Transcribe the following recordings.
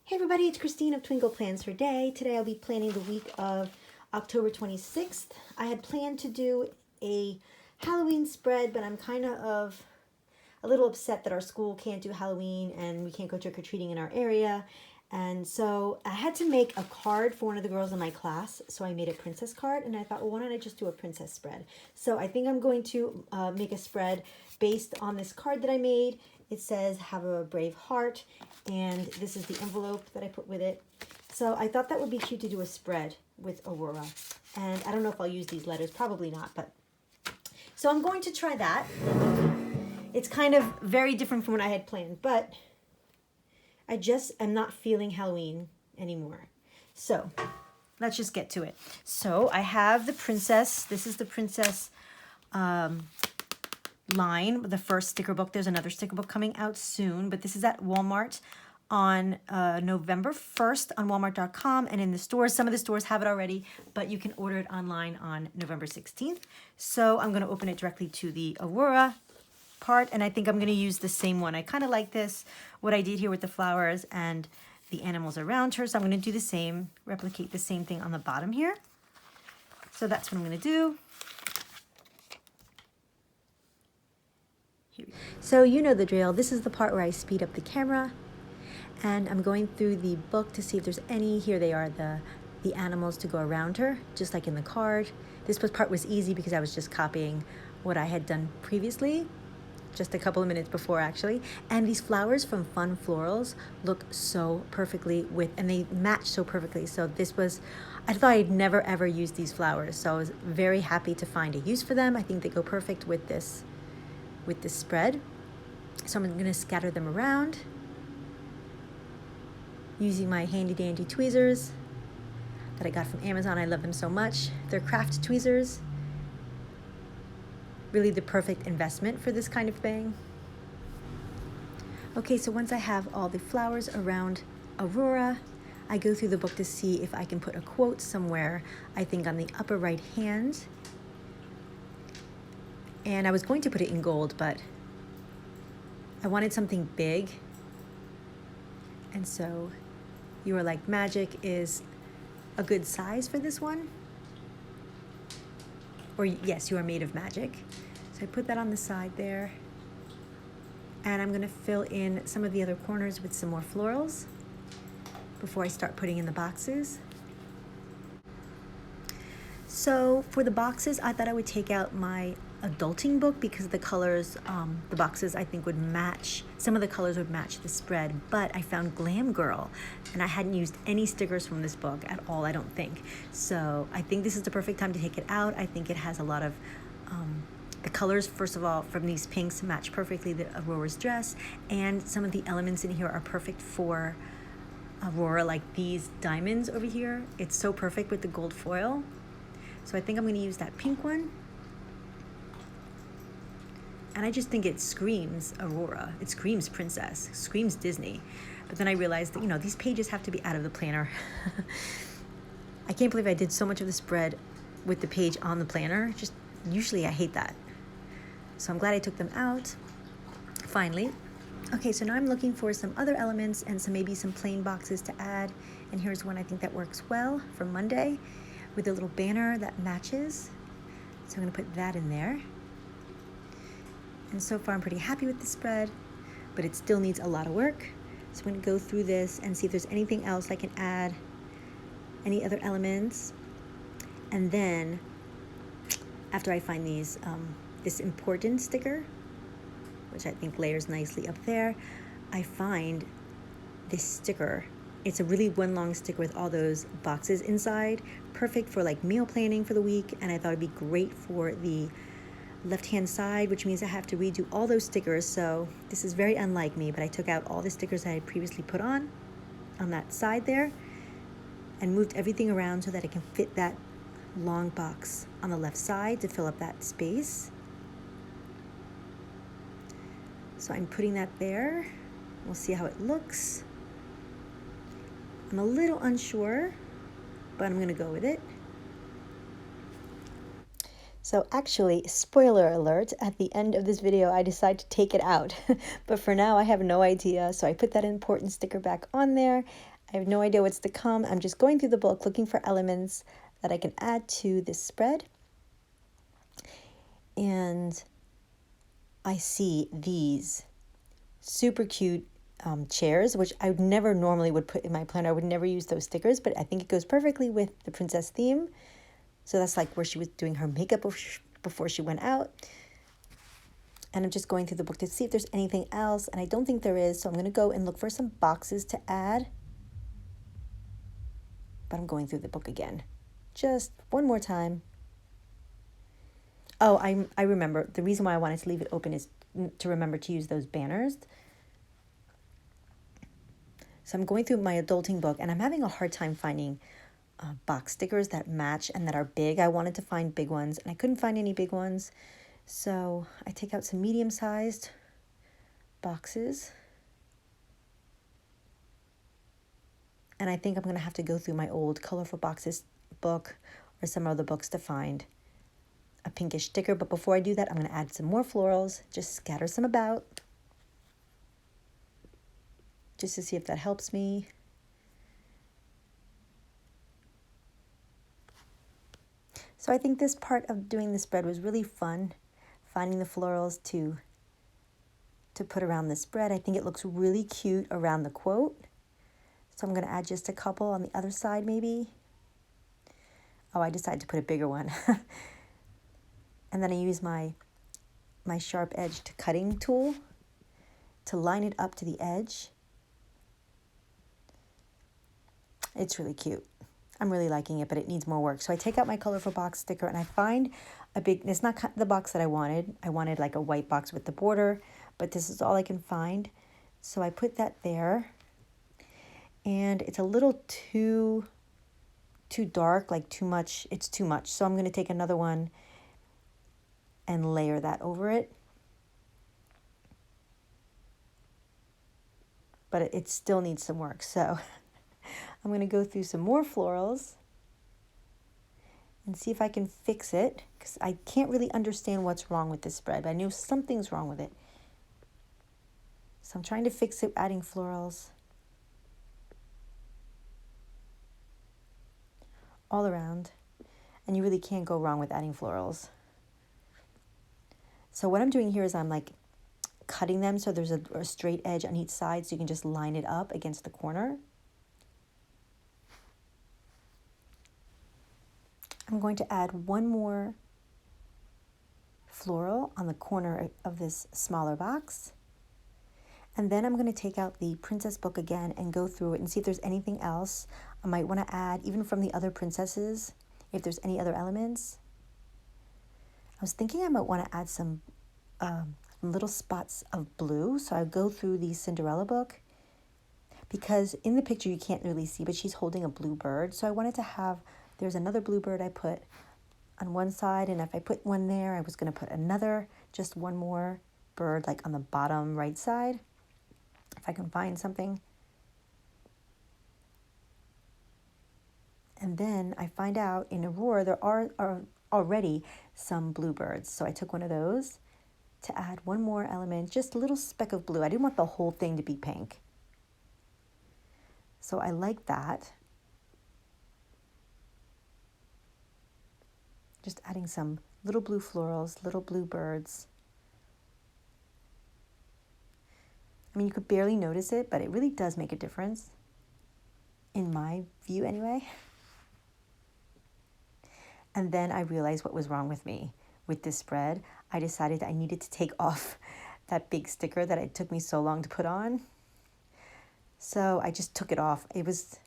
Hey everybody, it's Christine of Twinkle Plans for Day. Today I'll be planning the week of October 26th. I had planned to do a Halloween spread, but I'm kind of a little upset that our school can't do Halloween and we can't go trick-or-treating in our area. And so I had to make a card for one of the girls in my class. So I made a princess card and I thought, well, why don't I just do a princess spread? So I think I'm going to make a spread based on this card that I made. It says, have a brave heart, and this is the envelope that I put with it. So I thought that would be cute to do a spread with Aurora. And I don't know if I'll use these letters, probably not, but. So I'm going to try that. It's kind of very different from what I had planned, but I just am not feeling Halloween anymore. So let's just get to it. So I have the princess, this is the princess line, the first sticker book. There's another sticker book coming out soon, but this is at Walmart on November 1st on walmart.com and in the stores. Some of the stores have it already, but you can order it online on November 16th. So I'm going to open it directly to the Aurora part, and I think I'm going to use the same one. I kind of like this, what I did here with the flowers and the animals around her. So I'm going to do the same, replicate the same thing on the bottom here. So that's what I'm going to do. So you know the drill. This is the part where I speed up the camera and I'm going through the book to see if there's any. Here they are, the animals to go around her, just like in the card. This part was easy because I was just copying what I had done previously, just a couple of minutes before actually. And these flowers from Fun Florals look so perfectly and they match so perfectly. So this was, I thought I'd never ever use these flowers. So I was very happy to find a use for them. I think they go perfect with this spread. So I'm going to scatter them around using my handy dandy tweezers that I got from Amazon. I love them so much. They're craft tweezers. Really the perfect investment for this kind of thing. Okay, so once I have all the flowers around Aurora, I go through the book to see if I can put a quote somewhere, I think on the upper right hand. And I was going to put it in gold, but I wanted something big. And so You Are Like Magic is a good size for this one. Or yes, You Are Made of Magic. So I put that on the side there. And I'm gonna fill in some of the other corners with some more florals before I start putting in the boxes. So for the boxes, I thought I would take out my adulting book because the colors, the boxes I think would match, some of the colors would match the spread, but I found Glam Girl and I hadn't used any stickers from this book at all, I don't think. So I think this is the perfect time to take it out. I think it has a lot of, the colors, first of all, from these pinks match perfectly the Aurora's dress, and some of the elements in here are perfect for Aurora, like these diamonds over here. It's so perfect with the gold foil. So I think I'm gonna use that pink one. And I just think it screams Aurora. It screams princess, screams Disney. But then I realized that, you know, these pages have to be out of the planner. I can't believe I did so much of the spread with the page on the planner. Just usually I hate that. So I'm glad I took them out, finally. Okay, so now I'm looking for some other elements and maybe some plain boxes to add. And here's one I think that works well for Monday with a little banner that matches. So I'm gonna put that in there. And so far I'm pretty happy with the spread, but it still needs a lot of work. So I'm gonna go through this and see if there's anything else I can add, any other elements. And then after I find these, this important sticker, which I think layers nicely up there, I find this sticker. It's a really one long sticker with all those boxes inside, perfect for like meal planning for the week. And I thought it'd be great for the left-hand side, which means I have to redo all those stickers. So this is very unlike me, but I took out all the stickers I had previously put on that side there and moved everything around so that it can fit that long box on the left side to fill up that space. So I'm putting that there. We'll see how it looks. I'm a little unsure, but I'm gonna go with it. So actually, spoiler alert, at the end of this video, I decide to take it out. But for now, I have no idea. So I put that important sticker back on there. I have no idea what's to come. I'm just going through the book looking for elements that I can add to this spread. And I see these super cute chairs, which I would never normally would put in my planner. I would never use those stickers, but I think it goes perfectly with the princess theme. So that's like where she was doing her makeup before she went out. And I'm just going through the book to see if there's anything else. And I don't think there is. So I'm going to go and look for some boxes to add. But I'm going through the book again. Just one more time. Oh, I remember. The reason why I wanted to leave it open is to remember to use those banners. So I'm going through my adulting book and I'm having a hard time finding box stickers that match and that are big. I wanted to find big ones and I couldn't find any big ones. So I take out some medium-sized boxes. And I think I'm going to have to go through my old Colorful Boxes book or some other books to find a pinkish sticker. But before I do that, I'm going to add some more florals. Just scatter some about. Just to see if that helps me. So I think this part of doing the spread was really fun, finding the florals to put around the spread. I think it looks really cute around the quote. So I'm going to add just a couple on the other side maybe. Oh, I decided to put a bigger one. And then I use my sharp edged cutting tool to line it up to the edge. It's really cute. I'm really liking it, but it needs more work. So I take out my Colorful Box sticker and I find a big, it's not the box that I wanted. I wanted like a white box with the border, but this is all I can find. So I put that there and it's a little too dark, like too much. It's too much. So I'm going to take another one and layer that over it. But it still needs some work. So I'm going to go through some more florals and see if I can fix it, because I can't really understand what's wrong with this spread, but I know something's wrong with it. So I'm trying to fix it, adding florals all around, and you really can't go wrong with adding florals. So what I'm doing here is I'm like cutting them so there's a straight edge on each side, so you can just line it up against the corner. I'm going to add one more floral on the corner of this smaller box. And then I'm going to take out the princess book again and go through it and see if there's anything else I might want to add, even from the other princesses, if there's any other elements. I was thinking I might want to add some little spots of blue. So I go through the Cinderella book, because in the picture you can't really see, but she's holding a blue bird. So I wanted to have, there's another blue bird I put on one side, and if I put one there, I was going to put another, just one more bird like on the bottom right side, if I can find something. And then I find out in Aurora there are already some bluebirds. So I took one of those to add one more element, just a little speck of blue. I didn't want the whole thing to be pink. So I like that. Just adding some little blue florals, little blue birds. I mean, you could barely notice it, but it really does make a difference, in my view anyway. And then I realized what was wrong with me with this spread. I decided I needed to take off that big sticker that it took me so long to put on. So I just took it off. I was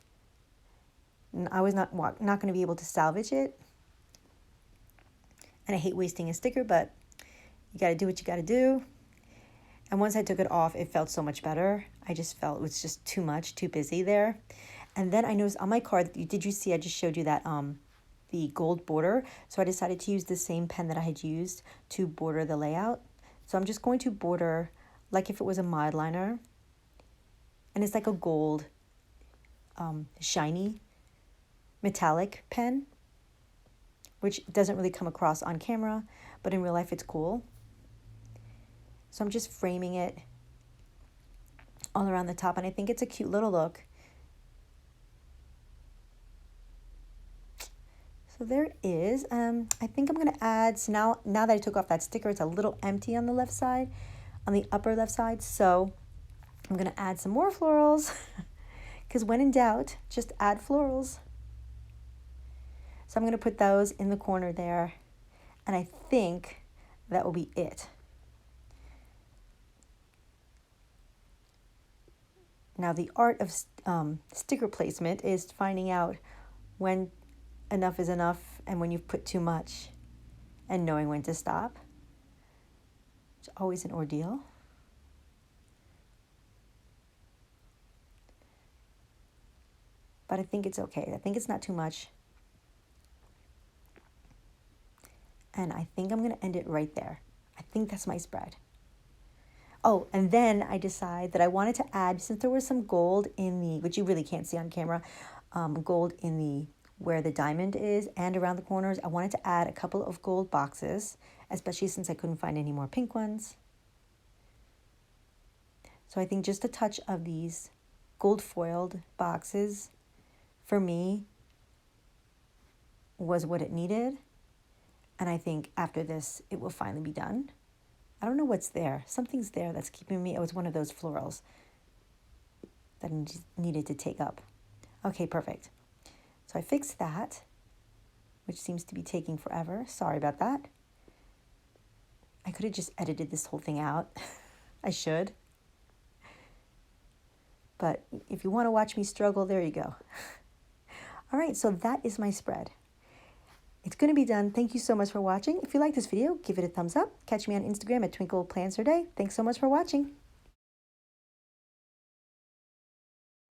not going to be able to salvage it. And I hate wasting a sticker, but you got to do what you got to do. And once I took it off, it felt so much better. I just felt it was just too much, too busy there. And then I noticed on my card, did you see I just showed you that the gold border? So I decided to use the same pen that I had used to border the layout. So I'm just going to border like if it was a mod liner. And it's like a gold, shiny, metallic pen which doesn't really come across on camera, but in real life it's cool. So I'm just framing it all around the top, and I think it's a cute little look. So there it is. I think I'm going to add, so now that I took off that sticker, it's a little empty on the left side, on the upper left side. So I'm going to add some more florals because when in doubt, just add florals. So I'm going to put those in the corner there, and I think that will be it. Now the art of sticker placement is finding out when enough is enough and when you've put too much and knowing when to stop. It's always an ordeal. But I think it's okay. I think it's not too much. And I think I'm going to end it right there. I think that's my spread. Oh, and then I decide that I wanted to add, since there was some gold in the, which you really can't see on camera, gold in the where the diamond is and around the corners, I wanted to add a couple of gold boxes, especially since I couldn't find any more pink ones. So I think just a touch of these gold foiled boxes for me was what it needed. And I think after this, it will finally be done. I don't know what's there. Something's there that's keeping me. It was one of those florals that I needed to take up. Okay, perfect. So I fixed that, which seems to be taking forever. Sorry about that. I could have just edited this whole thing out. I should. But if you want to watch me struggle, there you go. All right, so that is my spread. It's going to be done. Thank you so much for watching. If you like this video, give it a thumbs up. Catch me on Instagram at Twinkle Plans Her Day. Thanks so much for watching.